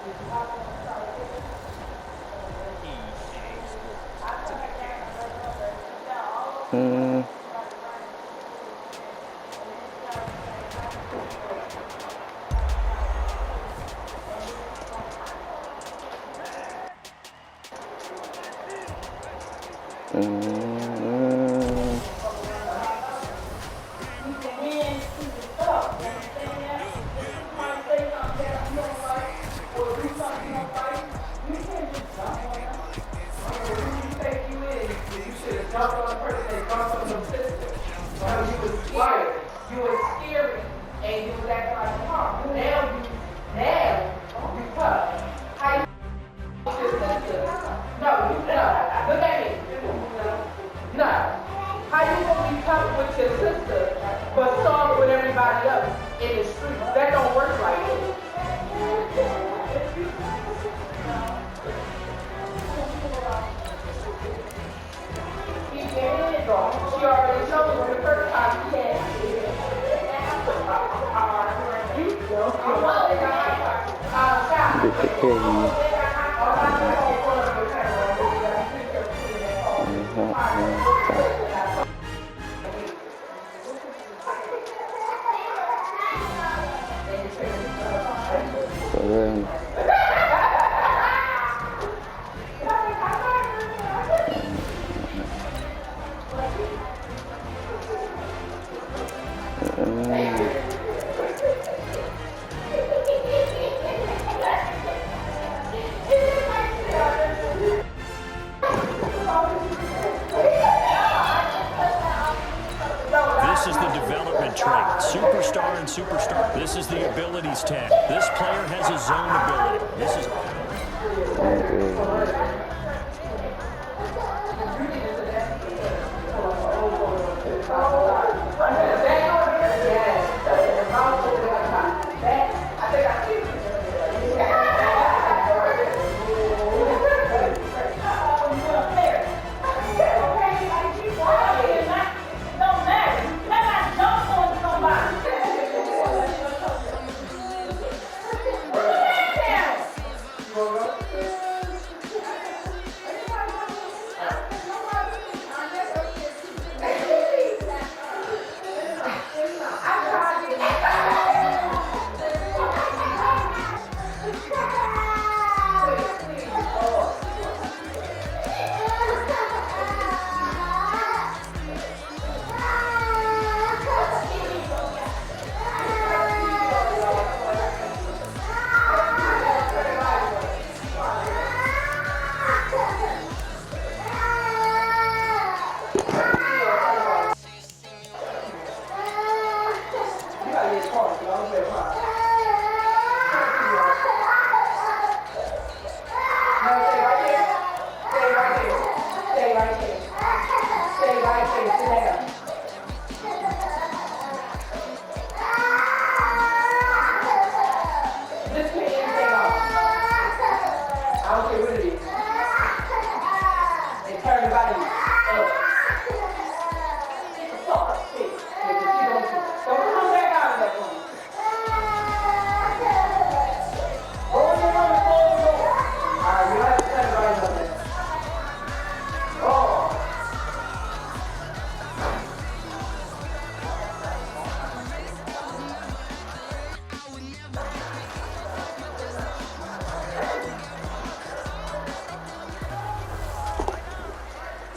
Mm. This is the development trait. Superstar and superstar. This is the abilities tag. This player has his own ability. This is...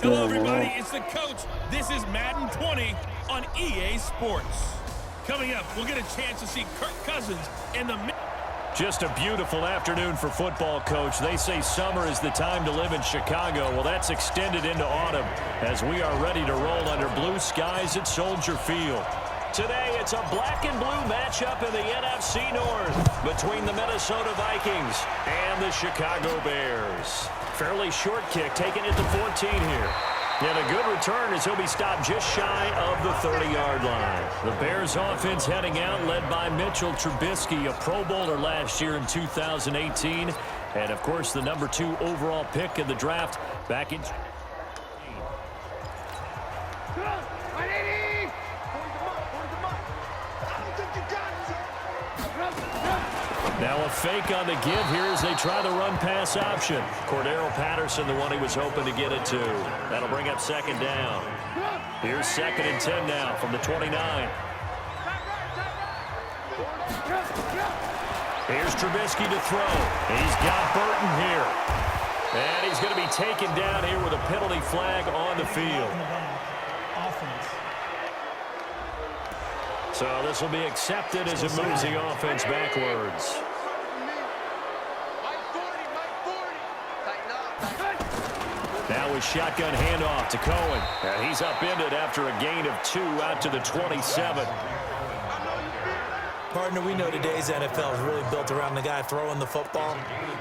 Hello, everybody. It's the coach. This is Madden 20 on EA Sports. Coming up, we'll get a chance to see Kirk Cousins in the... Just a beautiful afternoon for football, Coach. They say summer is the time to live in Chicago. Well, that's extended into autumn as we are ready to roll under blue skies at Soldier Field. Today, it's a black and blue matchup in the NFC North between the Minnesota Vikings and the Chicago Bears. Fairly short kick, taking it to 14 here. And a good return as he'll be stopped just shy of the 30-yard line. The Bears offense heading out, led by Mitchell Trubisky, a Pro Bowler last year in 2018. And, of course, the number 2 overall pick in the draft back in... Now a fake on the give here as they try the run-pass option. Cordero Patterson, the one he was hoping to get it to. That'll bring up second down. Here's 2nd and 10 now from the 29. Here's Trubisky to throw. He's got Burton here. And he's going to be taken down here with a penalty flag on the field. So this will be accepted as it moves the offense backwards. Now with shotgun handoff to Cohen. And he's upended after a gain of 2 out to the 27. Partner, we know today's NFL is really built around the guy throwing the football.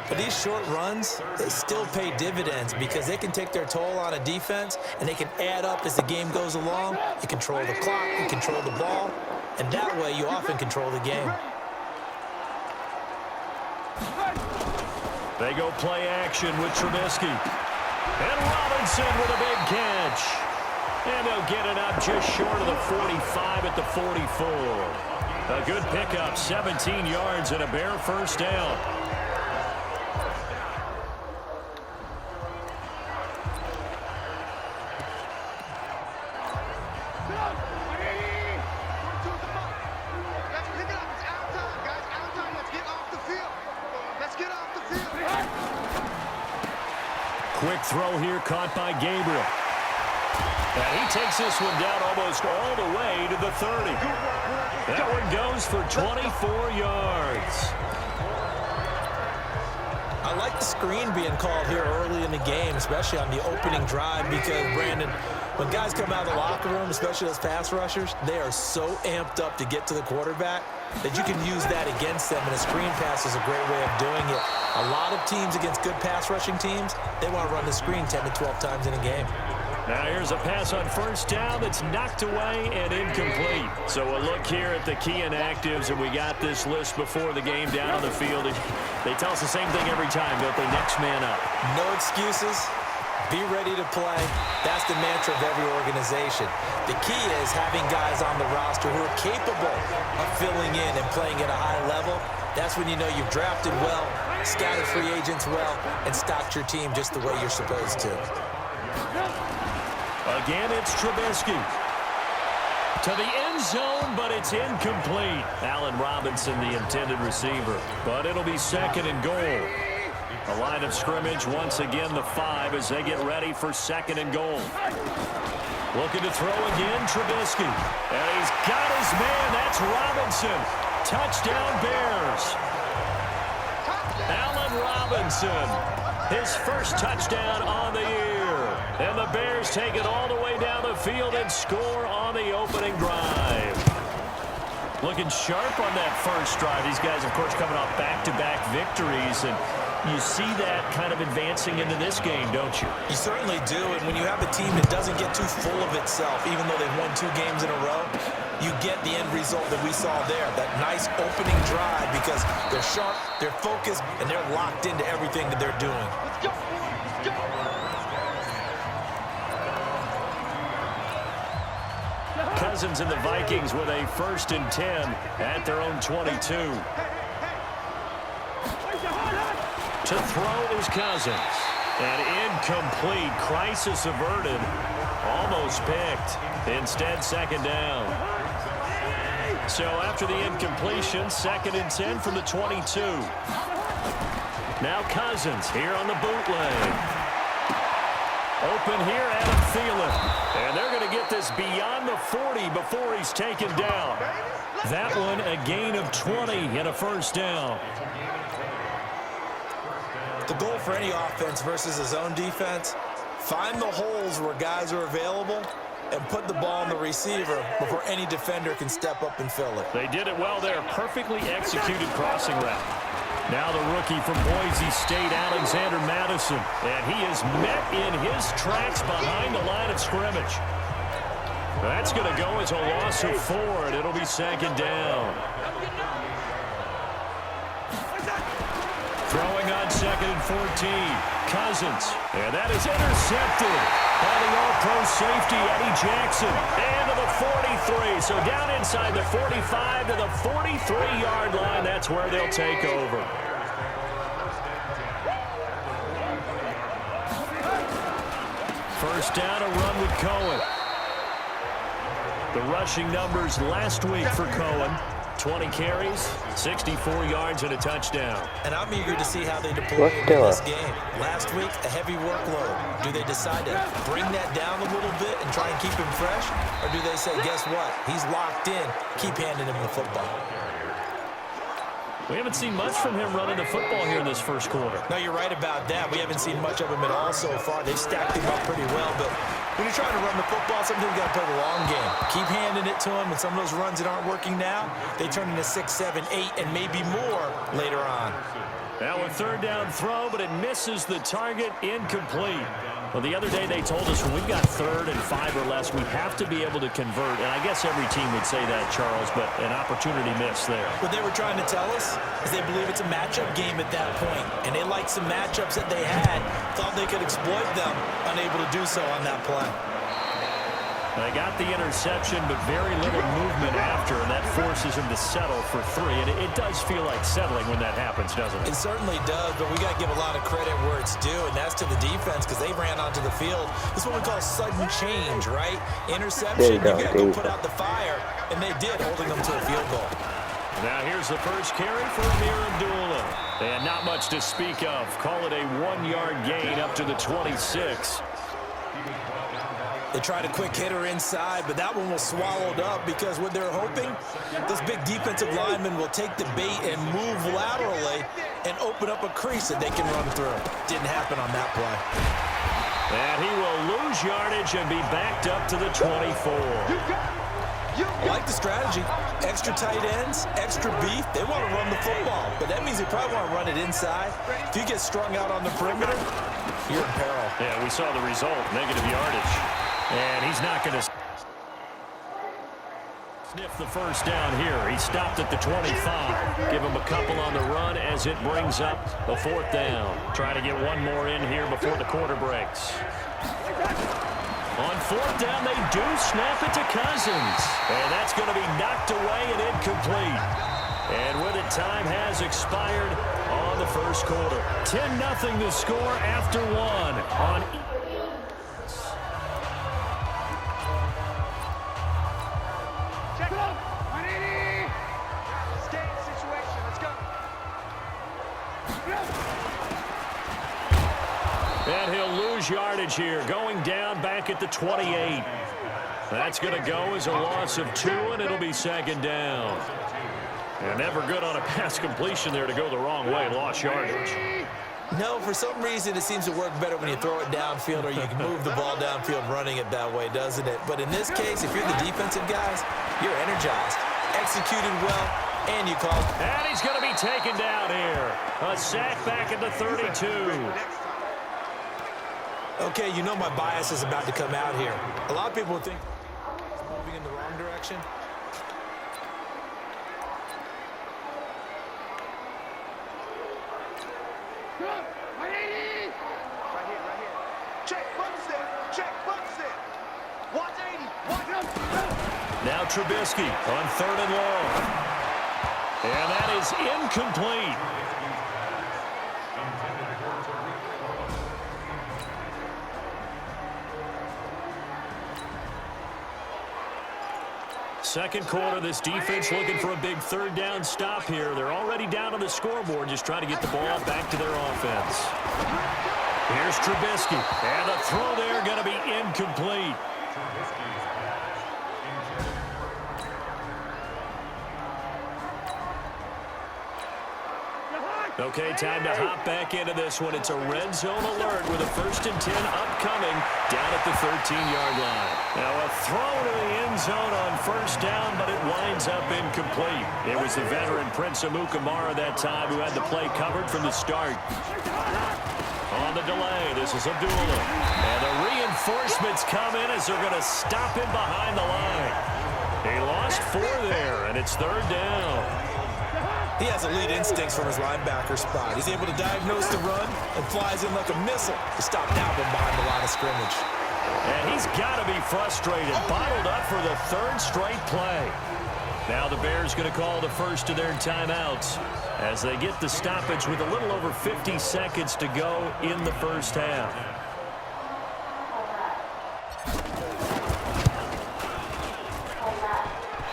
But these short runs, they still pay dividends because they can take their toll on a defense and they can add up as the game goes along. You control the clock, you control the ball, and that way you often control the game. They go play action with Trubisky. And Robinson with a big catch. And they'll get it up just short of the 45 at the 44. A good pickup, 17 yards and a Bear first down. Quick throw here caught by Gabriel. And he takes this one down almost all the way to the 30. That one goes for 24 yards. I like the screen being called here early in the game, especially on the opening drive, because, Brandon, when guys come out of the locker room, especially those pass rushers, they are so amped up to get to the quarterback that you can use that against them, and a screen pass is a great way of doing it. A lot of teams against good pass rushing teams, they want to run the screen 10 to 12 times in a game. Now here's a pass on first down that's knocked away and incomplete. So we'll look here at the key inactives, and we got this list before the game down on the field. They tell us the same thing every time, don't they? Next man up. No excuses. Be ready to play. That's the mantra of every organization. The key is having guys on the roster who are capable of filling in and playing at a high level. That's when you know you've drafted well, scouted free agents well, and stocked your team just the way you're supposed to. Again, it's Trubisky. To the end zone, but it's incomplete. Allen Robinson, the intended receiver. But it'll be 2nd and goal. A line of scrimmage, once again, the 5 as they get ready for 2nd and goal. Looking to throw again, Trubisky. And he's got his man. That's Robinson. Touchdown, Bears. Allen Robinson. His first touchdown on the year. And the Bears take it all the way down the field and score on the opening drive. Looking sharp on that first drive. These guys, of course, coming off back-to-back victories. And you see that kind of advancing into this game, don't you? You certainly do. And when you have a team that doesn't get too full of itself, even though they've won 2 games in a row, you get the end result that we saw there. That nice opening drive because they're sharp, they're focused, and they're locked into everything that they're doing. Let's go. Let's go. Cousins and the Vikings with a 1st and 10 at their own 22. To throw is Cousins. And incomplete. Crisis averted. Almost picked. Instead, 2nd down. So after the incompletion, 2nd and 10 from the 22. Now Cousins here on the bootleg. Open here, Adam Thielen. And they're going to get this beyond the 40 before he's taken down. That one a gain of 20 and a 1st down. The goal for any offense versus his own defense, find the holes where guys are available and put the ball on the receiver before any defender can step up and fill it. They did it well there. Perfectly executed crossing route. Now the rookie from Boise State, Alexander Madison. And he is met in his tracks behind the line of scrimmage. That's going to go as a loss of 4, and it'll be 2nd down. Throwing on 2nd and 14. Cousins. And that is intercepted by the all-pro safety, Eddie Jackson. And to the 43. So down inside the 45 to the 43-yard line. That's where they'll take over. First down, a run with Cohen. The rushing numbers last week for Cohen. 20 carries, 64 yards, and a touchdown. And I'm eager to see how they deploy in this game. Last week, a heavy workload. Do they decide to bring that down a little bit and try and keep him fresh? Or do they say, guess what? He's locked in. Keep handing him the football. We haven't seen much from him running the football here in this first quarter. No, you're right about that. We haven't seen much of him at all so far. They've stacked him up pretty well, but when you're trying to run the football, sometimes you got to play the long game. Keep handing it to him, and some of those runs that aren't working now, they turn into 6, 7, 8, and maybe more later on. Now a third down throw, but it misses the target, incomplete. Well, the other day they told us when we've got 3rd and 5 or less, we have to be able to convert. And I guess every team would say that, Charles, but an opportunity missed there. What they were trying to tell us is they believe it's a matchup game at that point. And they liked some matchups that they had, thought they could exploit them, unable to do so on that play. They got the interception, but very little movement after, and that forces him to settle for 3. And it does feel like settling when that happens, doesn't it? It certainly does, but we got to give a lot of credit where it's due, and that's to the defense because they ran onto the field. This is what we call sudden change, right? Interception, you got to go put out the fire, and they did, holding them to a field goal. Now here's the first carry for Amir Abdullah. And not much to speak of. Call it a 1-yard gain up to the 26. They tried a quick hitter inside, but that one was swallowed up because what they're hoping, this big defensive lineman will take the bait and move laterally and open up a crease that they can run through. Didn't happen on that play. And he will lose yardage and be backed up to the 24. I like the strategy. Extra tight ends, extra beef. They want to run the football, but that means they probably want to run it inside. If you get strung out on the perimeter, you're in peril. Yeah, we saw the result, negative yardage. And he's not going to sniff the first down here. He stopped at the 25. Give him a couple on the run as it brings up the 4th down. Trying to get one more in here before the quarter breaks. On 4th down, they do snap it to Cousins. And that's going to be knocked away and incomplete. And with it, time has expired on the first quarter. 10-0 the score after 1 on and he'll lose yardage here, going down back at the 28. That's going to go as a loss of 2, and it'll be 2nd down. And never good on a pass completion there to go the wrong way, lost yardage. No, for some reason, it seems to work better when you throw it downfield or you can move the ball downfield running it that way, doesn't it? But in this case, if you're the defensive guys, you're energized, executed well, and you call. And he's going to be taken down here. A sack back at the 32. Okay, you know my bias is about to come out here. A lot of people would think it's moving in the wrong direction. Right here. Check, bumps it. Watch 80. Now Trubisky on 3rd and long. And that is incomplete. Second quarter, this defense looking for a big 3rd down stop here. They're already down on the scoreboard, just trying to get the ball back to their offense. Here's Trubisky, and the throw there going to be incomplete. Okay, time to hop back into this one. It's a red zone alert with a 1st and 10 upcoming down at the 13-yard line. Now a throw to the end zone on 1st down, but it winds up incomplete. It was the veteran Prince Amukamara that time who had the play covered from the start. On the delay, this is Abdullah. And the reinforcements come in as they're going to stop him behind the line. He lost 4 there, and it's 3rd down. He has elite instincts from his linebacker spot. He's able to diagnose the run and flies in like a missile to stop that one behind the line of scrimmage. And he's got to be frustrated. Bottled up for the third straight play. Now the Bears going to call the first of their timeouts as they get the stoppage with a little over 50 seconds to go in the first half.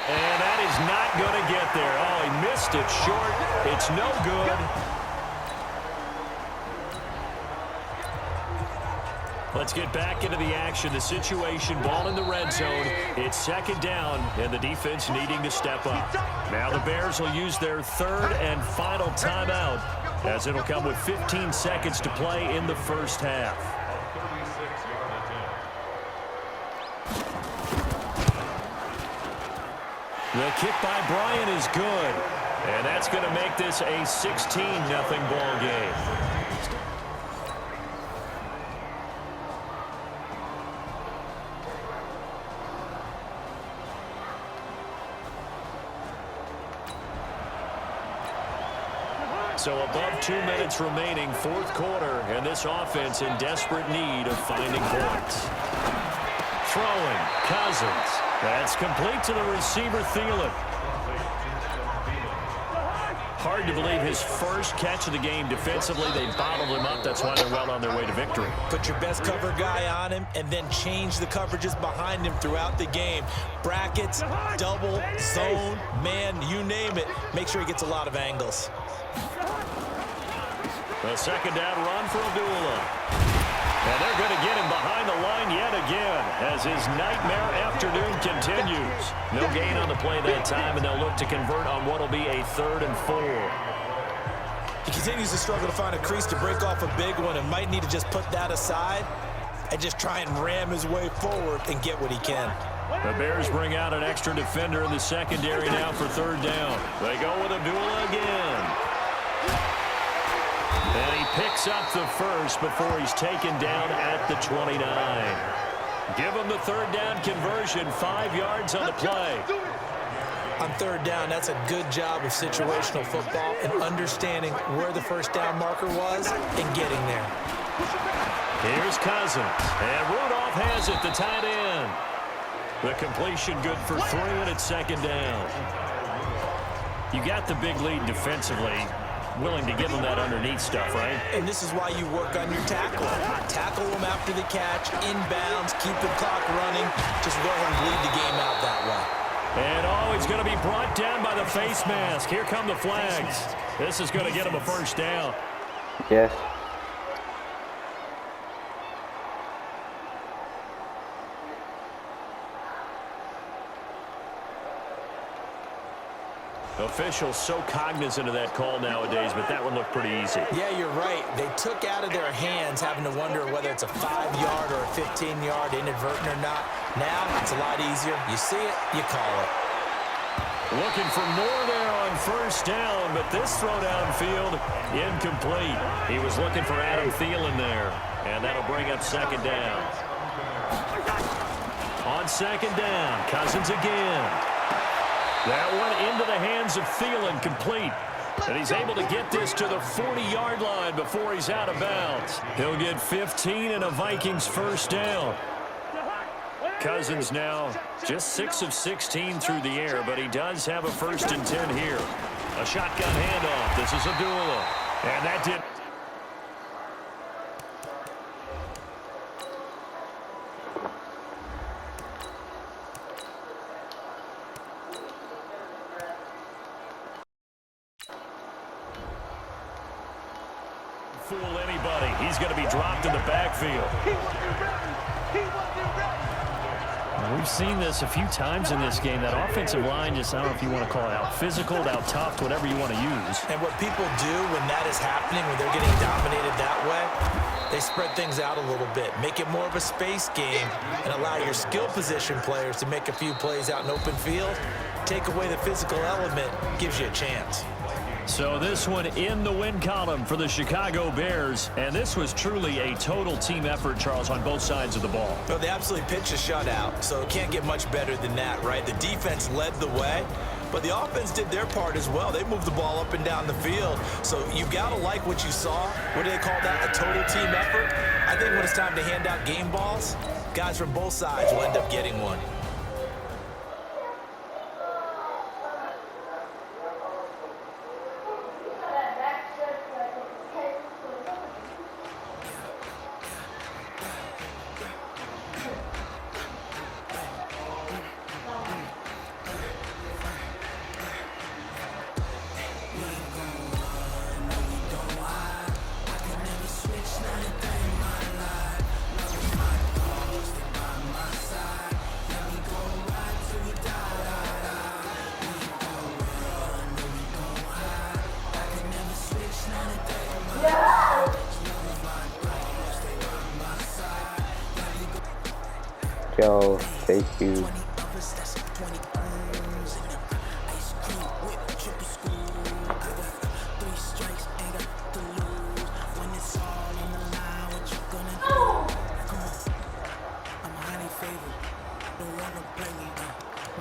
And that is not going to get there. Oh, he missed it short. It's no good. Let's get back into the action. The situation, ball in the red zone. It's second down, and the defense needing to step up. Now the Bears will use their third and final timeout, as it'll come with 15 seconds to play in the first half. The kick by Bryant is good, and that's going to make this a 16-0 ball game. So above 2 minutes remaining, fourth quarter, and this offense in desperate need of finding points. Throwing, Cousins. That's complete to the receiver, Thielen. Hard to believe his first catch of the game defensively. They bottled him up. That's why they're well on their way to victory. Put your best cover guy on him and then change the coverages behind him throughout the game. Brackets, double, zone, man, you name it. Make sure he gets a lot of angles. A second down run for Abdullah. And they're going to get him behind the line yet again as his nightmare afternoon continues. No gain on the play that time, and they'll look to convert on what will be a 3rd and 4. He continues to struggle to find a crease to break off a big one and might need to just put that aside and just try and ram his way forward and get what he can. The Bears bring out an extra defender in the secondary now for 3rd down. They go with Abdullah again. And he picks up the first before he's taken down at the 29. Give him the 3rd down conversion, 5 yards on the play. On 3rd down, that's a good job of situational football and understanding where the first down marker was and getting there. Here's Cousins, and Rudolph has it, the tight end. The completion good for 3, and it's 2nd down. You got the big lead defensively. Willing to give them that underneath stuff, right? And this is why you work on your tackle. Tackle them after the catch, inbounds, keep the clock running. Just go ahead and bleed the game out that way. And he's going to be brought down by the face mask. Here come the flags. This is going to get him a first down. Yes. Officials so cognizant of that call nowadays, but that one looked pretty easy. Yeah, you're right. They took out of their hands having to wonder whether it's a 5-yard or a 15-yard inadvertent or not. Now it's a lot easier. You see it, you call it. Looking for more there on first down, but this throw downfield incomplete. He was looking for Adam Thielen there, and that'll bring up 2nd down. On 2nd down, Cousins again. That one into the hands of Thielen, complete. And he's able to get this to the 40-yard line before he's out of bounds. He'll get 15 and a Vikings first down. Cousins now just 6 of 16 through the air, but he does have a 1st and 10 here. A shotgun handoff. This is Abdullah. And that did... fool anybody. He's going to be dropped in the backfield. We've seen this a few times in this game. That offensive line just, I don't know if you want to call it out physical, out tough, whatever you want to use. And what people do when that is happening, when they're getting dominated that way, they spread things out a little bit, make it more of a space game, and allow your skill position players to make a few plays out in open field. Take away the physical element, gives you a chance. So this one in the win column for the Chicago Bears. And this was truly a total team effort, Charles, on both sides of the ball. No, they absolutely pitched a shutout, so it can't get much better than that, right? The defense led the way, but the offense did their part as well. They moved the ball up and down the field. So you've got to like what you saw. What do they call that? A total team effort? I think when it's time to hand out game balls, got Guys from both sides will end up getting one. Yo, thank you.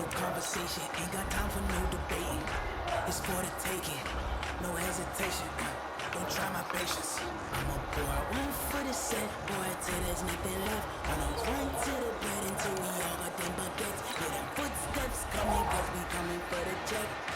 Conversation, ain't got time for no debating. It's for the taking, no hesitation. Don't try my patience. I'm a boy, one for the set, boy, till there's nothing left. Wanna run to the bed until we all got them baguettes. Yeah, them footsteps coming, cause we coming for the check.